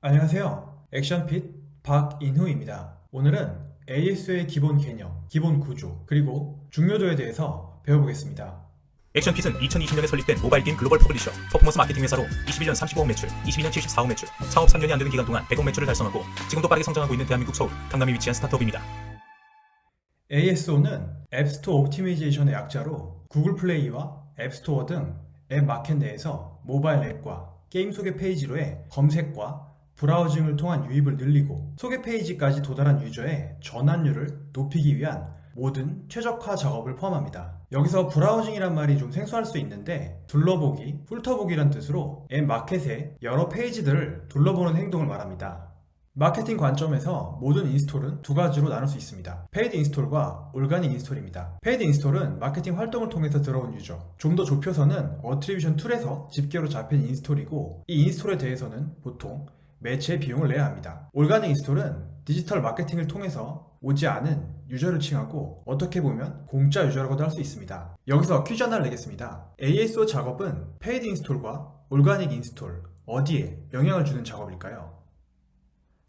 안녕하세요. 액션핏 박인후입니다. 오늘은 AS의 기본 개념, 기본 구조, 그리고 중요도에 대해서 배워보겠습니다. 액션핏은 2020년에 설립된 모바일 게임 글로벌 퍼블리셔, 퍼포먼스 마케팅 회사로 21년 35억 매출, 22년 74억 매출, 창업 3년이 안 되는 기간 동안 100억 매출을 달성하고 지금도 빠르게 성장하고 있는 대한민국 서울, 강남에 위치한 스타트업입니다. ASO는 앱스토어 옵티미제이션의 약자로 구글 플레이와 앱스토어 등 앱 마켓 내에서 모바일 앱과 게임 소개 페이지로의 검색과 브라우징을 통한 유입을 늘리고 소개 페이지까지 도달한 유저의 전환율을 높이기 위한 모든 최적화 작업을 포함합니다. 여기서 브라우징이란 말이 좀 생소할 수 있는데 둘러보기, 훑어보기란 뜻으로 앱 마켓의 여러 페이지들을 둘러보는 행동을 말합니다. 마케팅 관점에서 모든 인스톨은 두 가지로 나눌 수 있습니다. 페이드 인스톨과 올가닉 인스톨입니다. 페이드 인스톨은 마케팅 활동을 통해서 들어온 유저, 좀 더 좁혀서는 어트리뷰션 툴에서 집계로 잡힌 인스톨이고, 이 인스톨에 대해서는 보통 매체 비용을 내야 합니다. 올가닉 인스톨은 디지털 마케팅을 통해서 오지 않은 유저를 칭하고 어떻게 보면 공짜 유저라고도 할 수 있습니다. 여기서 퀴즈 하나를 내겠습니다. ASO 작업은 페이드 인스톨과 올가닉 인스톨 어디에 영향을 주는 작업일까요?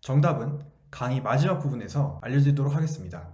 정답은 강의 마지막 부분에서 알려드리도록 하겠습니다.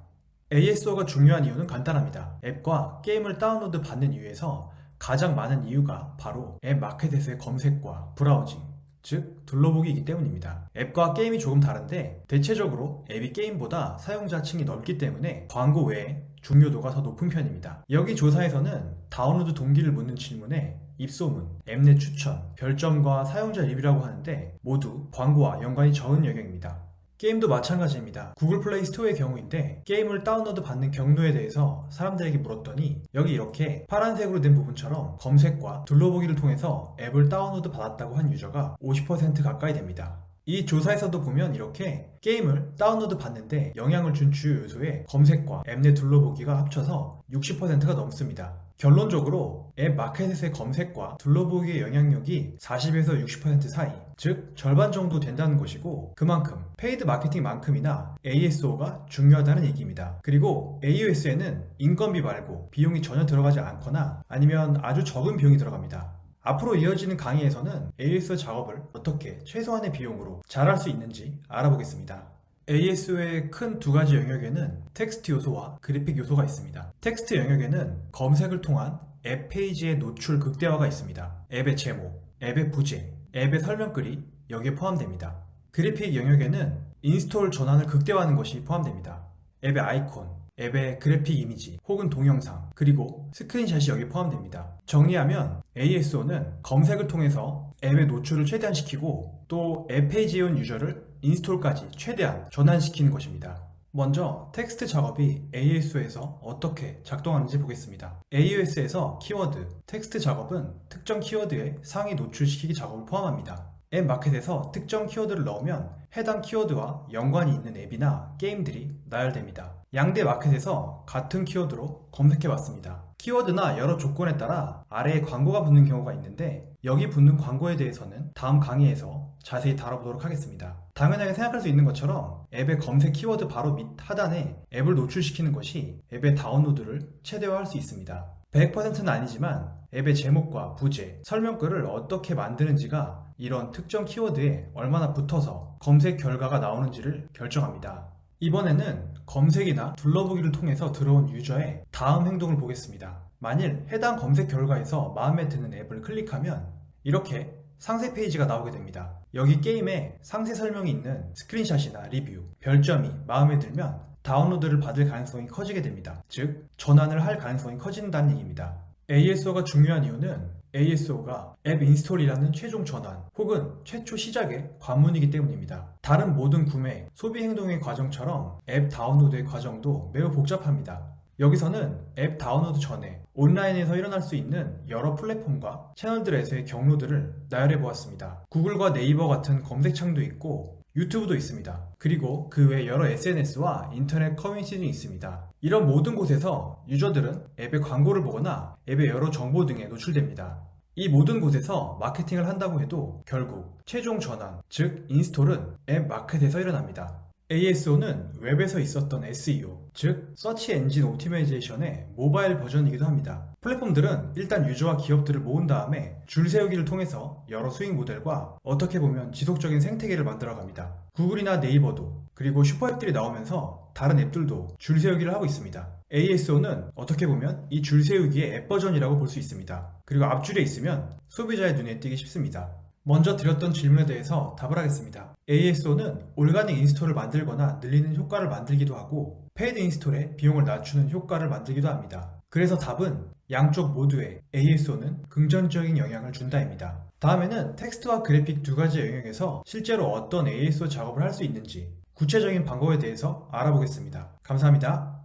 ASO가 중요한 이유는 간단합니다. 앱과 게임을 다운로드 받는 이유에서 가장 많은 이유가 바로 앱 마켓에서의 검색과 브라우징, 즉 둘러보기이기 때문입니다. 앱과 게임이 조금 다른데 대체적으로 앱이 게임보다 사용자층이 넓기 때문에 광고 외에 중요도가 더 높은 편입니다. 여기 조사에서는 다운로드 동기를 묻는 질문에 입소문, 앱 내 추천, 별점과 사용자 리뷰라고 하는데 모두 광고와 연관이 적은 영역입니다. 게임도 마찬가지입니다. 구글 플레이 스토어의 경우인데 게임을 다운로드 받는 경로에 대해서 사람들에게 물었더니 여기 이렇게 파란색으로 된 부분처럼 검색과 둘러보기를 통해서 앱을 다운로드 받았다고 한 유저가 50% 가까이 됩니다. 이 조사에서도 보면 이렇게 게임을 다운로드 받는데 영향을 준 주요 요소에 검색과 앱 내 둘러보기가 합쳐서 60%가 넘습니다. 결론적으로 앱 마켓에서의 검색과 둘러보기의 영향력이 40에서 60% 사이, 즉 절반 정도 된다는 것이고 그만큼 페이드 마케팅만큼이나 ASO가 중요하다는 얘기입니다. 그리고 AOS에는 인건비 말고 비용이 전혀 들어가지 않거나 아니면 아주 적은 비용이 들어갑니다. 앞으로 이어지는 강의에서는 ASO 작업을 어떻게 최소한의 비용으로 잘할 수 있는지 알아보겠습니다. ASO의 큰 두 가지 영역에는 텍스트 요소와 그래픽 요소가 있습니다. 텍스트 영역에는 검색을 통한 앱 페이지의 노출 극대화가 있습니다. 앱의 제목, 앱의 부제, 앱의 설명글이 여기에 포함됩니다. 그래픽 영역에는 인스톨 전환을 극대화하는 것이 포함됩니다. 앱의 아이콘, 앱의 그래픽 이미지 혹은 동영상, 그리고 스크린샷이 여기에 포함됩니다. 정리하면 ASO는 검색을 통해서 앱의 노출을 최대한시키고 또 앱 페이지에 온 유저를 인스톨까지 최대한 전환시키는 것입니다. 먼저 텍스트 작업이 ASO에서 어떻게 작동하는지 보겠습니다. AOS에서 키워드, 텍스트 작업은 특정 키워드에 상위 노출시키기 작업을 포함합니다. 앱 마켓에서 특정 키워드를 넣으면 해당 키워드와 연관이 있는 앱이나 게임들이 나열됩니다. 양대 마켓에서 같은 키워드로 검색해봤습니다. 키워드나 여러 조건에 따라 아래에 광고가 붙는 경우가 있는데 여기 붙는 광고에 대해서는 다음 강의에서 자세히 다뤄보도록 하겠습니다. 당연하게 생각할 수 있는 것처럼 앱의 검색 키워드 바로 밑 하단에 앱을 노출시키는 것이 앱의 다운로드를 최대화할 수 있습니다. 100%는 아니지만 앱의 제목과 부제, 설명글을 어떻게 만드는지가 이런 특정 키워드에 얼마나 붙어서 검색 결과가 나오는지를 결정합니다. 이번에는 검색이나 둘러보기를 통해서 들어온 유저의 다음 행동을 보겠습니다. 만일 해당 검색 결과에서 마음에 드는 앱을 클릭하면 이렇게 상세 페이지가 나오게 됩니다. 여기 게임에 상세 설명이 있는 스크린샷이나 리뷰, 별점이 마음에 들면 다운로드를 받을 가능성이 커지게 됩니다. 즉, 전환을 할 가능성이 커진다는 얘기입니다. ASO가 중요한 이유는 ASO가 앱 인스톨이라는 최종 전환 혹은 최초 시작의 관문이기 때문입니다. 다른 모든 구매, 소비 행동의 과정처럼 앱 다운로드의 과정도 매우 복잡합니다. 여기서는 앱 다운로드 전에 온라인에서 일어날 수 있는 여러 플랫폼과 채널들에서의 경로들을 나열해 보았습니다. 구글과 네이버 같은 검색창도 있고 유튜브도 있습니다. 그리고 그 외 여러 SNS와 인터넷 커뮤니티도 있습니다. 이런 모든 곳에서 유저들은 앱의 광고를 보거나 앱의 여러 정보 등에 노출됩니다. 이 모든 곳에서 마케팅을 한다고 해도 결국 최종 전환, 즉 인스톨은 앱 마켓에서 일어납니다. ASO는 웹에서 있었던 SEO, 즉 서치 엔진 옵티마이제이션의 모바일 버전이기도 합니다. 플랫폼들은 일단 유저와 기업들을 모은 다음에 줄 세우기를 통해서 여러 수익 모델과 어떻게 보면 지속적인 생태계를 만들어갑니다. 구글이나 네이버도 그리고 슈퍼앱들이 나오면서 다른 앱들도 줄 세우기를 하고 있습니다. ASO는 어떻게 보면 이 줄 세우기의 앱 버전이라고 볼 수 있습니다. 그리고 앞줄에 있으면 소비자의 눈에 띄기 쉽습니다. 먼저 드렸던 질문에 대해서 답을 하겠습니다. ASO는 올가닉 인스톨을 만들거나 늘리는 효과를 만들기도 하고 페이드 인스톨에 비용을 낮추는 효과를 만들기도 합니다. 그래서 답은 양쪽 모두에 ASO는 긍정적인 영향을 준다입니다. 다음에는 텍스트와 그래픽 두 가지 영역에서 실제로 어떤 ASO 작업을 할 수 있는지 구체적인 방법에 대해서 알아보겠습니다. 감사합니다.